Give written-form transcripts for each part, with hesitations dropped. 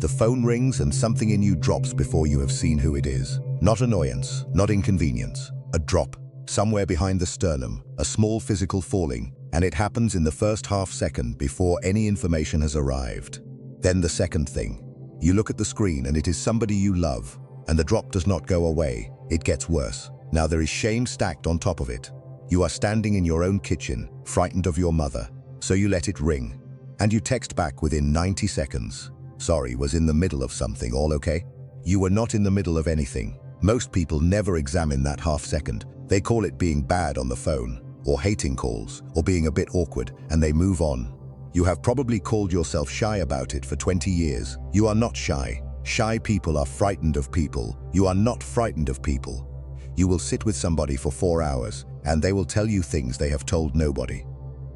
The phone rings and something in you drops before you have seen who it is. Not annoyance, not inconvenience. A drop, somewhere behind the sternum, a small physical falling, and it happens in the first half second before any information has arrived. Then the second thing. You look at the screen and it is somebody you love, and the drop does not go away, it gets worse. Now there is shame stacked on top of it. You are standing in your own kitchen, frightened of your mother, so you let it ring. And you text back within 90 seconds. Sorry, was in the middle of something, all okay? You were not in the middle of anything. Most people never examine that half second. They call it being bad on the phone, or hating calls, or being a bit awkward, and they move on. You have probably called yourself shy about it for 20 years. You are not shy. Shy people are frightened of people. You are not frightened of people. You will sit with somebody for 4 hours, and they will tell you things they have told nobody.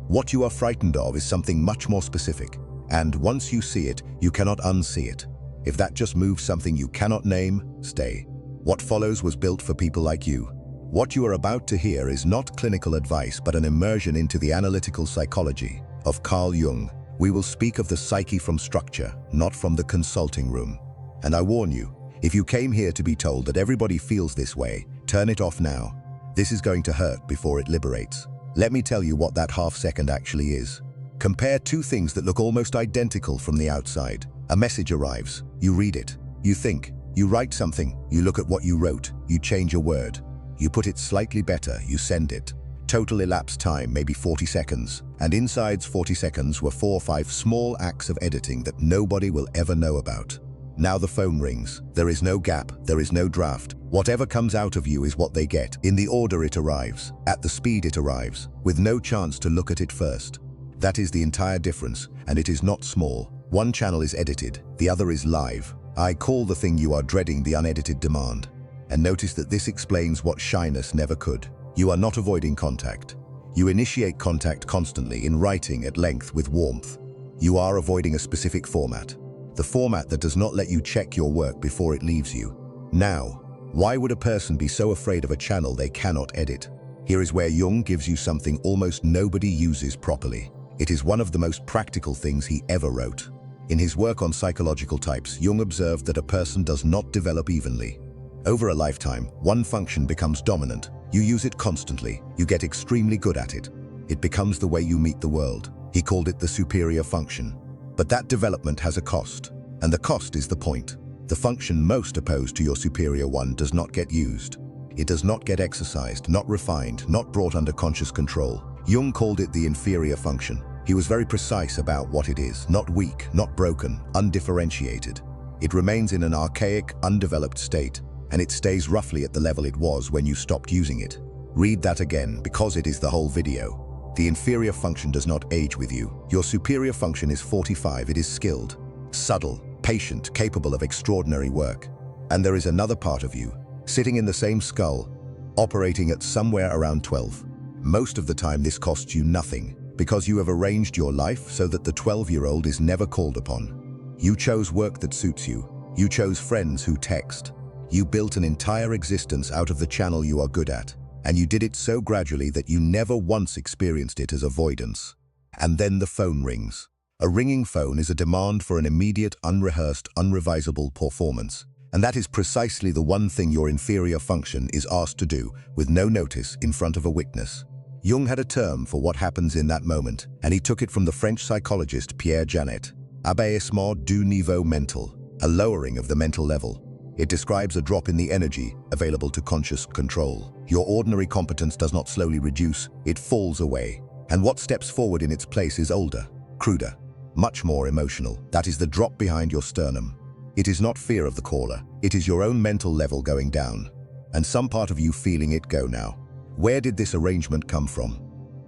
What you are frightened of is something much more specific, and once you see it, you cannot unsee it. If that just moves something you cannot name, stay. What follows was built for people like you. What you are about to hear is not clinical advice, but an immersion into the analytical psychology of Carl Jung. We will speak of the psyche from structure, not from the consulting room. And I warn you, if you came here to be told that everybody feels this way, turn it off now. This is going to hurt before it liberates. Let me tell you what that half second actually is. Compare two things that look almost identical from the outside. A message arrives, you read it, you think, you write something, you look at what you wrote, you change a word, you put it slightly better, you send it. Total elapsed time, maybe 40 seconds, and inside 40 seconds were 4 or 5 small acts of editing that nobody will ever know about. Now the phone rings. There is no gap, there is no draft. Whatever comes out of you is what they get, in the order it arrives, at the speed it arrives, with no chance to look at it first. That is the entire difference, and it is not small. One channel is edited, the other is live. I call the thing you are dreading the unedited demand. And notice that this explains what shyness never could. You are not avoiding contact. You initiate contact constantly, in writing at length with warmth. You are avoiding a specific format. The format that does not let you check your work before it leaves you. Now, why would a person be so afraid of a channel they cannot edit? Here is where Jung gives you something almost nobody uses properly. It is one of the most practical things he ever wrote. In his work on psychological types, Jung observed that a person does not develop evenly. Over a lifetime, one function becomes dominant. You use it constantly. You get extremely good at it. It becomes the way you meet the world. He called it the superior function. But that development has a cost, and the cost is the point. The function most opposed to your superior one does not get used. It does not get exercised, not refined, not brought under conscious control. Jung called it the inferior function. He was very precise about what it is, not weak, not broken, undifferentiated. It remains in an archaic, undeveloped state, and it stays roughly at the level it was when you stopped using it. Read that again, because it is the whole video. The inferior function does not age with you. Your superior function is 45, it is skilled, subtle, patient, capable of extraordinary work. And there is another part of you, sitting in the same skull, operating at somewhere around 12. Most of the time this costs you nothing, because you have arranged your life so that the 12-year-old is never called upon. You chose work that suits you. You chose friends who text. You built an entire existence out of the channel you are good at. And you did it so gradually that you never once experienced it as avoidance. And then the phone rings. A ringing phone is a demand for an immediate, unrehearsed, unrevisable performance. And that is precisely the one thing your inferior function is asked to do, with no notice, in front of a witness. Jung had a term for what happens in that moment, and he took it from the French psychologist Pierre Janet. Abaissement du niveau mental, a lowering of the mental level. It describes a drop in the energy available to conscious control. Your ordinary competence does not slowly reduce, it falls away. And what steps forward in its place is older, cruder, much more emotional. That is the drop behind your sternum. It is not fear of the caller, it is your own mental level going down. And some part of you feeling it go now. Where did this arrangement come from?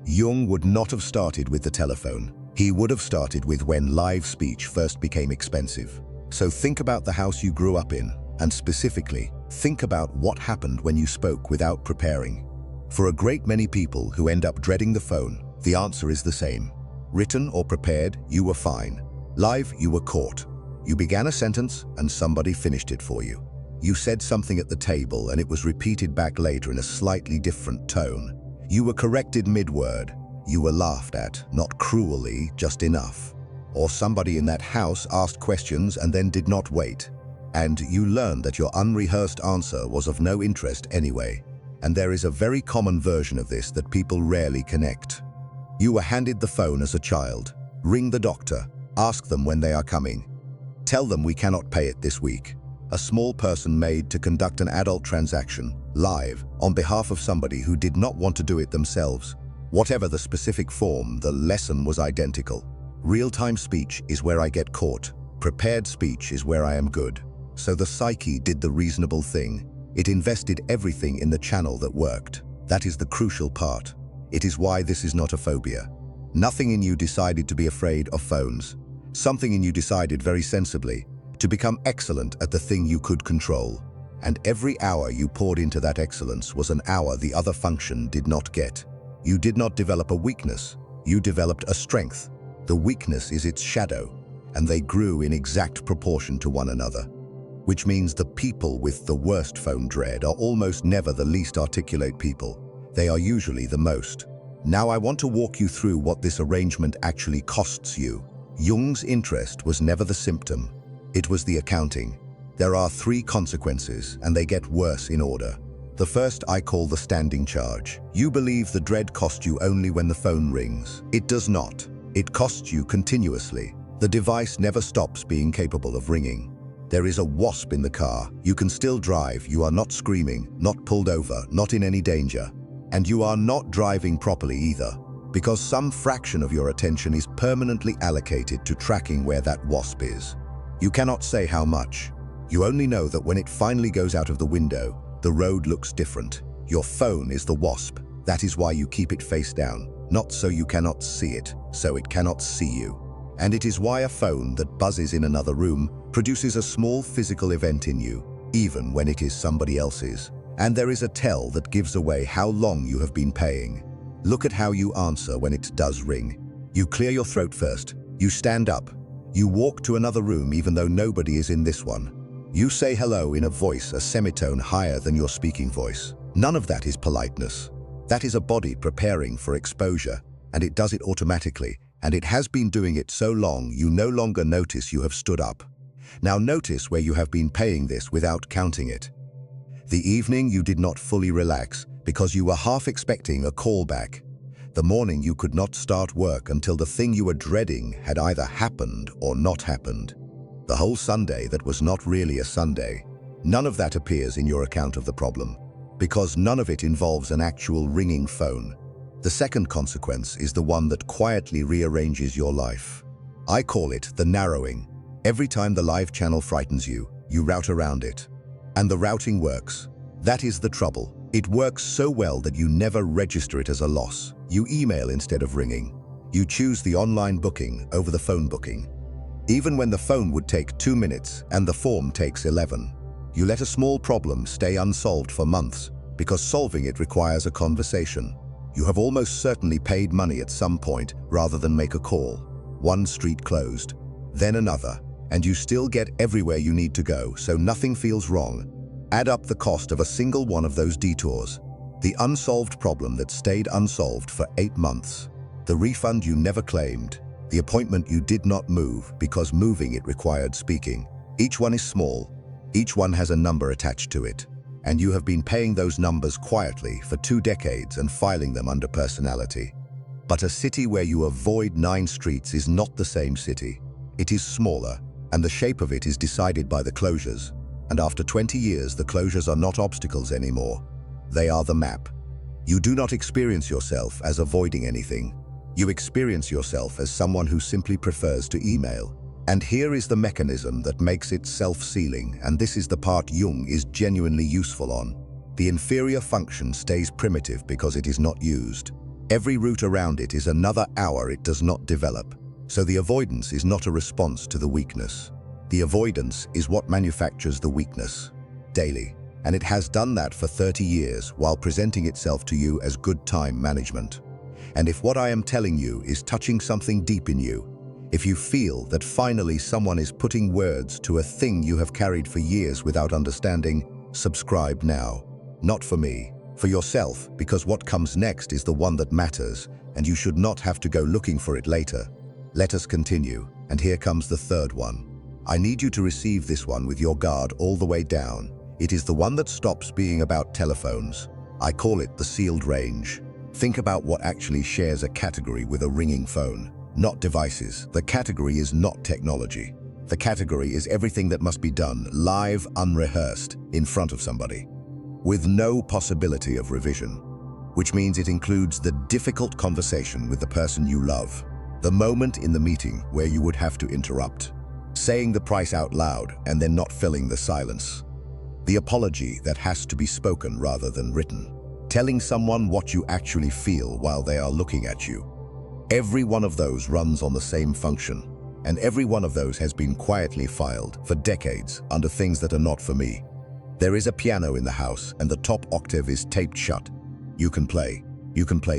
Jung would not have started with the telephone. He would have started with when live speech first became expensive. So think about the house you grew up in. And specifically, think about what happened when you spoke without preparing. For a great many people who end up dreading the phone, the answer is the same. Written or prepared, you were fine. Live, you were caught. You began a sentence and somebody finished it for you. You said something at the table and it was repeated back later in a slightly different tone. You were corrected mid-word. You were laughed at, not cruelly, just enough. or somebody in that house asked questions and then did not wait. And you learned that your unrehearsed answer was of no interest anyway. And there is a very common version of this that people rarely connect. You were handed the phone as a child. Ring the doctor. Ask them when they are coming. Tell them we cannot pay it this week. A small person made to conduct an adult transaction, live, on behalf of somebody who did not want to do it themselves. Whatever the specific form, the lesson was identical. Real-time speech is where I get caught. Prepared speech is where I am good. So the psyche did the reasonable thing. It invested everything in the channel that worked. That is the crucial part. It is why this is not a phobia. Nothing in you decided to be afraid of phones. Something in you decided very sensibly to become excellent at the thing you could control. And every hour you poured into that excellence was an hour the other function did not get. You did not develop a weakness. You developed a strength. The weakness is its shadow, and they grew in exact proportion to one another. Which means the people with the worst phone dread are almost never the least articulate people. They are usually the most. Now I want to walk you through what this arrangement actually costs you. Jung's interest was never the symptom. It was the accounting. There are 3 consequences, and they get worse in order. The first I call the standing charge. You believe the dread costs you only when the phone rings. It does not. It costs you continuously. The device never stops being capable of ringing. There is a wasp in the car. You can still drive. You are not screaming, not pulled over, not in any danger. And you are not driving properly either, because some fraction of your attention is permanently allocated to tracking where that wasp is. You cannot say how much. You only know that when it finally goes out of the window, the road looks different. Your phone is the wasp. That is why you keep it face down, not so you cannot see it, so it cannot see you. And it is why a phone that buzzes in another room produces a small physical event in you, even when it is somebody else's. And there is a tell that gives away how long you have been paying. Look at how you answer when it does ring. You clear your throat first. You stand up. You walk to another room even though nobody is in this one. You say hello in a voice a semitone higher than your speaking voice. None of that is politeness. That is a body preparing for exposure, and it does it automatically, and it has been doing it so long you no longer notice you have stood up. Now notice where you have been paying this without counting it. The evening you did not fully relax because you were half expecting a call back. The morning you could not start work until the thing you were dreading had either happened or not happened. The whole Sunday that was not really a Sunday. None of that appears in your account of the problem, because none of it involves an actual ringing phone. The second consequence is the one that quietly rearranges your life. I call it the narrowing. Every time the live channel frightens you, you route around it. And the routing works. That is the trouble. It works so well that you never register it as a loss. You email instead of ringing. You choose the online booking over the phone booking. Even when the phone would take 2 minutes and the form takes 11. You let a small problem stay unsolved for months because solving it requires a conversation. You have almost certainly paid money at some point rather than make a call. One street closed, then another, and you still get everywhere you need to go, so nothing feels wrong. Add up the cost of a single one of those detours. The unsolved problem that stayed unsolved for 8 months. The refund you never claimed. The appointment you did not move because moving it required speaking. Each one is small. Each one has a number attached to it. And you have been paying those numbers quietly for 2 decades and filing them under personality. But a city where you avoid 9 streets is not the same city. It is smaller, and the shape of it is decided by the closures. And after 20 years, the closures are not obstacles anymore. They are the map. You do not experience yourself as avoiding anything. You experience yourself as someone who simply prefers to email. And here is the mechanism that makes it self-sealing, and this is the part Jung is genuinely useful on. The inferior function stays primitive because it is not used. Every route around it is another hour it does not develop. So the avoidance is not a response to the weakness. The avoidance is what manufactures the weakness, daily. And it has done that for 30 years while presenting itself to you as good time management. And if what I am telling you is touching something deep in you, if you feel that finally someone is putting words to a thing you have carried for years without understanding, subscribe now. Not for me, for yourself, because what comes next is the one that matters, and you should not have to go looking for it later. Let us continue, and here comes the third one. I need you to receive this one with your guard all the way down. It is the one that stops being about telephones. I call it the sealed range. Think about what actually shares a category with a ringing phone. Not devices. The category is not technology. The category is everything that must be done, live, unrehearsed, in front of somebody, with no possibility of revision, which means it includes the difficult conversation with the person you love, the moment in the meeting where you would have to interrupt, saying the price out loud and then not filling the silence, the apology that has to be spoken rather than written, telling someone what you actually feel while they are looking at you. Every one of those runs on the same function, and every one of those has been quietly filed for decades under things that are not for me. There is a piano in the house and the top octave is taped shut. You can play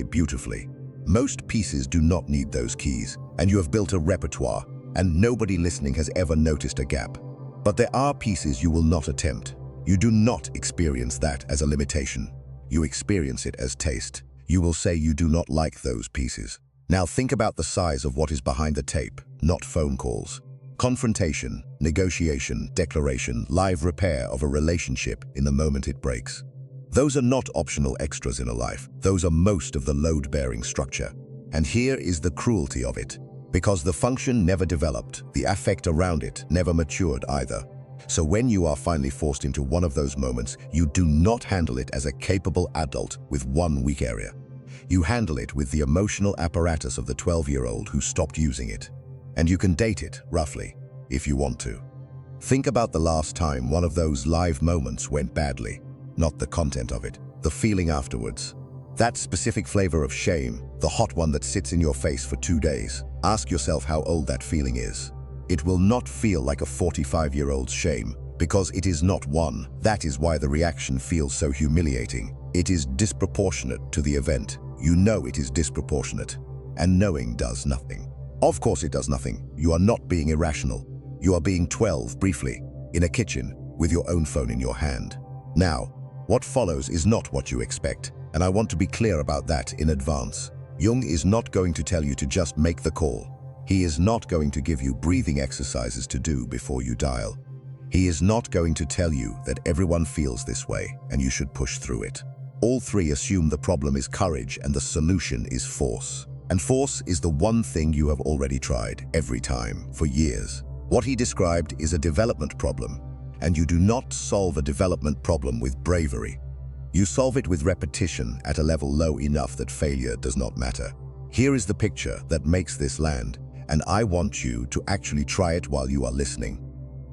beautifully. Most pieces do not need those keys, and you have built a repertoire, and nobody listening has ever noticed a gap. But there are pieces you will not attempt. You do not experience that as a limitation. You experience it as taste. You will say you do not like those pieces. Now think about the size of what is behind the tape, not phone calls. Confrontation, negotiation, declaration, live repair of a relationship in the moment it breaks. Those are not optional extras in a life. Those are most of the load-bearing structure. And here is the cruelty of it. Because the function never developed, the affect around it never matured either. So when you are finally forced into one of those moments, you do not handle it as a capable adult with one weak area. You handle it with the emotional apparatus of the 12-year-old who stopped using it. And you can date it, roughly, if you want to. Think about the last time one of those live moments went badly. Not the content of it, the feeling afterwards. That specific flavor of shame, the hot one that sits in your face for 2 days. Ask yourself how old that feeling is. It will not feel like a 45-year-old's shame, because it is not one. That is why the reaction feels so humiliating. It is disproportionate to the event. You know it is disproportionate, and knowing does nothing. Of course it does nothing. You are not being irrational. You are being 12, briefly, in a kitchen, with your own phone in your hand. Now, what follows is not what you expect, and I want to be clear about that in advance. Jung is not going to tell you to just make the call. He is not going to give you breathing exercises to do before you dial. He is not going to tell you that everyone feels this way, and you should push through it. All three assume the problem is courage and the solution is force. And force is the one thing you have already tried every time for years. What he described is a development problem, and you do not solve a development problem with bravery. You solve it with repetition at a level low enough that failure does not matter. Here is the picture that makes this land, and I want you to actually try it while you are listening.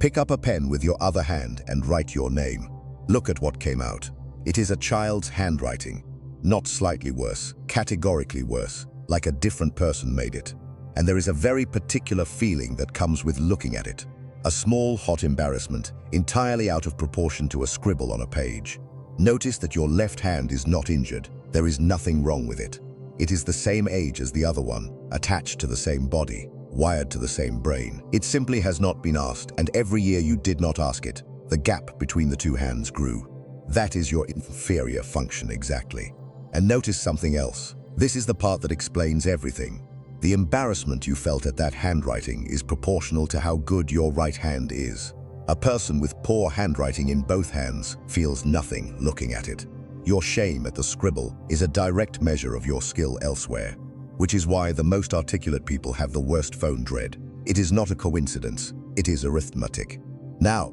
Pick up a pen with your other hand and write your name. Look at what came out. It is a child's handwriting. Not slightly worse, categorically worse, like a different person made it. And there is a very particular feeling that comes with looking at it. A small, hot embarrassment, entirely out of proportion to a scribble on a page. Notice that your left hand is not injured. There is nothing wrong with it. It is the same age as the other one, attached to the same body, wired to the same brain. It simply has not been asked, and every year you did not ask it, the gap between the two hands grew. That is your inferior function exactly. And notice something else. This is the part that explains everything. The embarrassment you felt at that handwriting is proportional to how good your right hand is. A person with poor handwriting in both hands feels nothing looking at it. Your shame at the scribble is a direct measure of your skill elsewhere, which is why the most articulate people have the worst phone dread. It is not a coincidence, it is arithmetic. Now,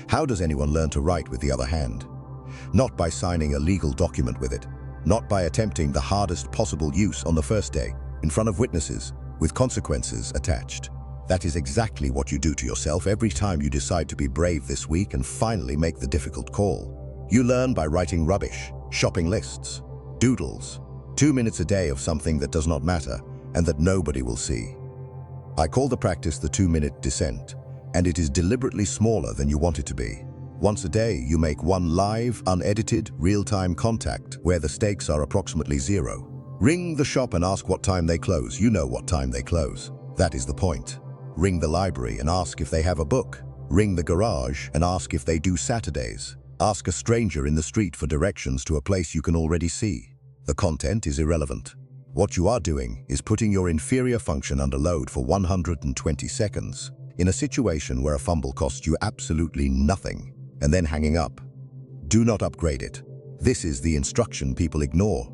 how does anyone learn to write with the other hand? Not by signing a legal document with it, not by attempting the hardest possible use on the first day, in front of witnesses, with consequences attached. That is exactly what you do to yourself every time you decide to be brave this week and finally make the difficult call. You learn by writing rubbish, shopping lists, doodles, 2 minutes a day of something that does not matter and that nobody will see. I call the practice the 2-minute descent, and it is deliberately smaller than you want it to be. Once a day, you make one live, unedited, real-time contact where the stakes are approximately 0. Ring the shop and ask what time they close. You know what time they close. That is the point. Ring the library and ask if they have a book. Ring the garage and ask if they do Saturdays. Ask a stranger in the street for directions to a place you can already see. The content is irrelevant. What you are doing is putting your inferior function under load for 120 seconds in a situation where a fumble costs you absolutely nothing, and then hanging up. Do not upgrade it. This is the instruction people ignore.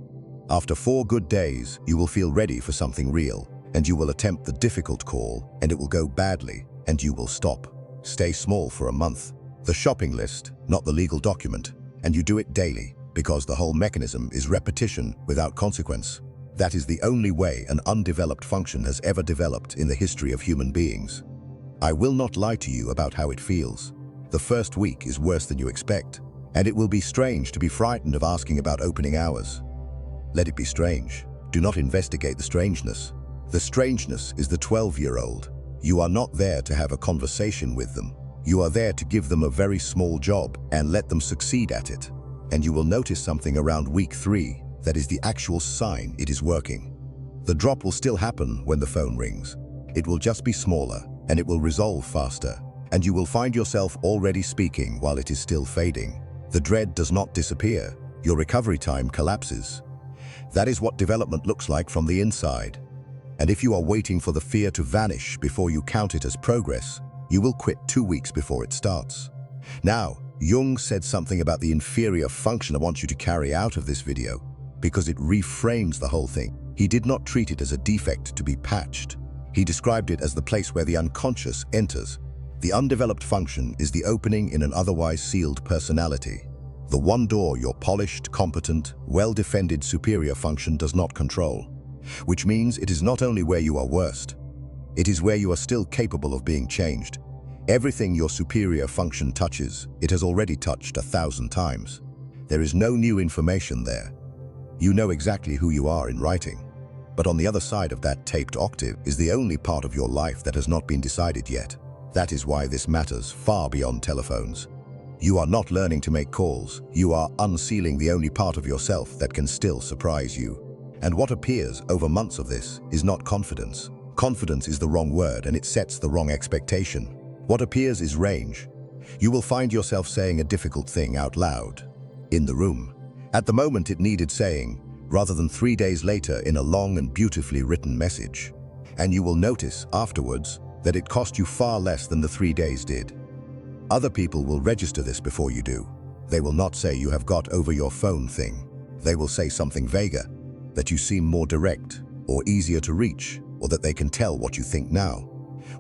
After 4 good days, you will feel ready for something real, and you will attempt the difficult call, and it will go badly, and you will stop. Stay small for a month. The shopping list, not the legal document, and you do it daily, because the whole mechanism is repetition without consequence. That is the only way an undeveloped function has ever developed in the history of human beings. I will not lie to you about how it feels. The first week is worse than you expect, and it will be strange to be frightened of asking about opening hours. Let it be strange. Do not investigate the strangeness. The strangeness is the 12-year-old. You are not there to have a conversation with them. You are there to give them a very small job and let them succeed at it. And you will notice something around week 3 that is the actual sign it is working. The drop will still happen when the phone rings. It will just be smaller, and it will resolve faster, and you will find yourself already speaking while it is still fading. The dread does not disappear. Your recovery time collapses. That is what development looks like from the inside. And if you are waiting for the fear to vanish before you count it as progress, you will quit 2 weeks before it starts. Now, Jung said something about the inferior function I want you to carry out of this video, because it reframes the whole thing. He did not treat it as a defect to be patched. He described it as the place where the unconscious enters. The undeveloped function is the opening in an otherwise sealed personality. The one door your polished, competent, well-defended superior function does not control. Which means it is not only where you are worst, it is where you are still capable of being changed. Everything your superior function touches, it has already touched 1,000 times. There is no new information there. You know exactly who you are in writing. But on the other side of that taped octave is the only part of your life that has not been decided yet. That is why this matters far beyond telephones. You are not learning to make calls. You are unsealing the only part of yourself that can still surprise you. And what appears over months of this is not confidence. Confidence is the wrong word, and it sets the wrong expectation. What appears is range. You will find yourself saying a difficult thing out loud, in the room. At the moment it needed saying, rather than 3 days later in a long and beautifully written message. And you will notice afterwards that it cost you far less than the 3 days did. Other people will register this before you do. They will not say you have got over your phone thing. They will say something vaguer, that you seem more direct or easier to reach, or that they can tell what you think now.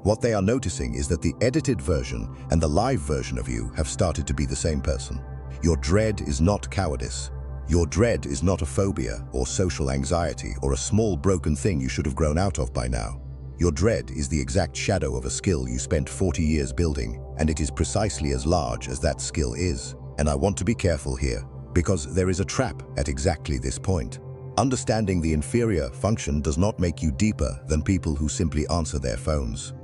What they are noticing is that the edited version and the live version of you have started to be the same person. Your dread is not cowardice. Your dread is not a phobia or social anxiety or a small broken thing you should have grown out of by now. Your dread is the exact shadow of a skill you spent 40 years building, and it is precisely as large as that skill is. And I want to be careful here, because there is a trap at exactly this point. Understanding the inferior function does not make you deeper than people who simply answer their phones.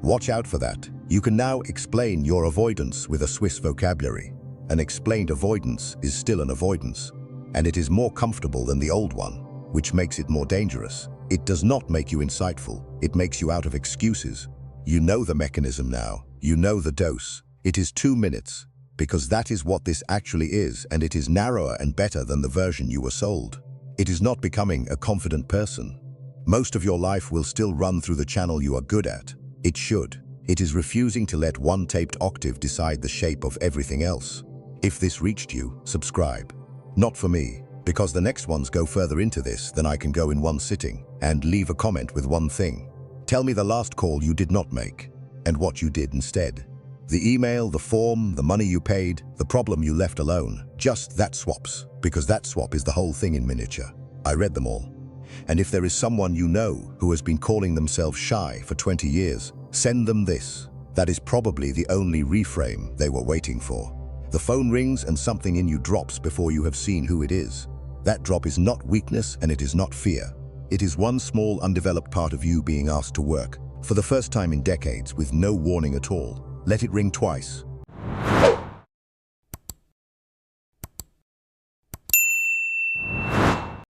Watch out for that. You can now explain your avoidance with a Swiss vocabulary. An explained avoidance is still an avoidance, and it is more comfortable than the old one, which makes it more dangerous. It does not make you insightful. It makes you out of excuses. You know the mechanism now. You know the dose. It is 2 minutes, because that is what this actually is, and it is narrower and better than the version you were sold. It is not becoming a confident person. Most of your life will still run through the channel you are good at. It should. It is refusing to let one taped octave decide the shape of everything else. If this reached you, subscribe. Not for me, because the next ones go further into this than I can go in one sitting, and leave a comment with one thing. Tell me the last call you did not make, and what you did instead. The email, the form, the money you paid, the problem you left alone. Just that swaps, because that swap is the whole thing in miniature. I read them all. And if there is someone you know who has been calling themselves shy for 20 years, send them this. That is probably the only reframe they were waiting for. The phone rings and something in you drops before you have seen who it is. That drop is not weakness and it is not fear. It is one small undeveloped part of you being asked to work, for the first time in decades with no warning at all. Let it ring twice.